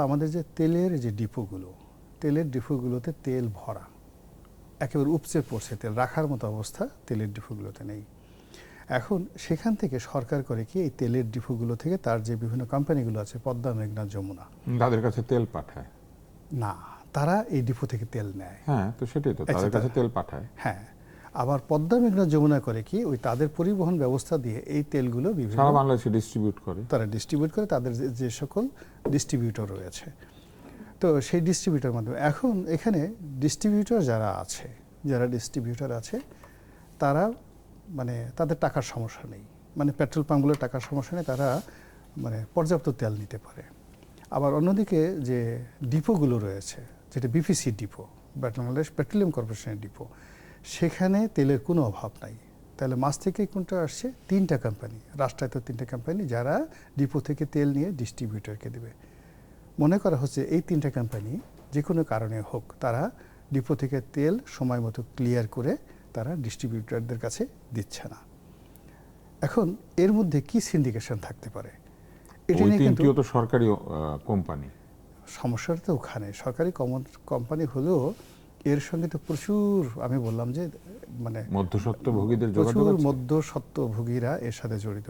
আমাদের যে তেলের যে ডিপোগুলো, তেলের ডিপোগুলোতে তেল ভরা, একেবারে উপচে পড়ছে, তেল রাখার মতো অবস্থা তেলের ডিপোগুলোতে নেই। এখন সেখান থেকে সরকার করে কি এই তেলের ডিপোগুলো থেকে তার যে বিভিন্ন কোম্পানিগুলো আছে, পদ্মা, মেঘনা, যমুনা, তাদের কাছে তেল পাঠায়। না, তারা এই ডিপো থেকে তেল নেয়। হ্যাঁ, তো সেটাই তো, তাদের কাছে তেল পাঠায়। হ্যাঁ, আবার পদ্মা, মেঘনা, যমুনা করে কি ওই তাদের পরিবহন ব্যবস্থা দিয়ে এই তেলগুলো বিভিন্ন সারা বাংলাদেশে ডিস্ট্রিবিউট করে। তারা ডিস্ট্রিবিউট করে, তাদের যে সকল ডিস্ট্রিবিউটর রয়েছে, তো সেই ডিস্ট্রিবিউটর মাধ্যমে এখন এখানে ডিস্ট্রিবিউটর যারা আছে, তারা মানে তাদের টাকার সমস্যা নেই, মানে পেট্রোল পাম্পগুলোর টাকার সমস্যা নেই, তারা মানে পর্যাপ্ত তেল নিতে পারে। আবার অন্যদিকে যে ডিপোগুলো রয়েছে, যেটা বিপিসি ডিপো, বাংলাদেশ পেট্রোলিয়াম কর্পোরেশনের ডিপো, সেখানে তেলের কোনো অভাব নাই। তাহলে মাছ থেকে কোনটা আসছে? 3টা কোম্পানি, রাষ্ট্রায়ত্ত 3টা কোম্পানি, যারা ডিপো থেকে তেল নিয়ে ডিস্ট্রিবিউটরকে দেবে। মনে করা হচ্ছে এই 3টা কোম্পানি যে কোনো কারণে হোক, তারা ডিপো থেকে তেল সময় মতো ক্লিয়ার করে তারা ডিস্ট্রিবিউটরদের কাছে দিচ্ছে না। এখন এর মধ্যে কি সিন্ডিকেশন থাকতে পারে? এটা নিয়ে কিন্তু তো সরকারি কোম্পানি। সমস্যাটা তো ওখানে, সরকারি কোম্পানি হলেও এর সঙ্গে তো প্রচুর, আমি বললাম যে মানে মধ্যস্বত্বভোগীদের প্রচুর মধ্যস্বত্বভোগীরা এর সাথে জড়িত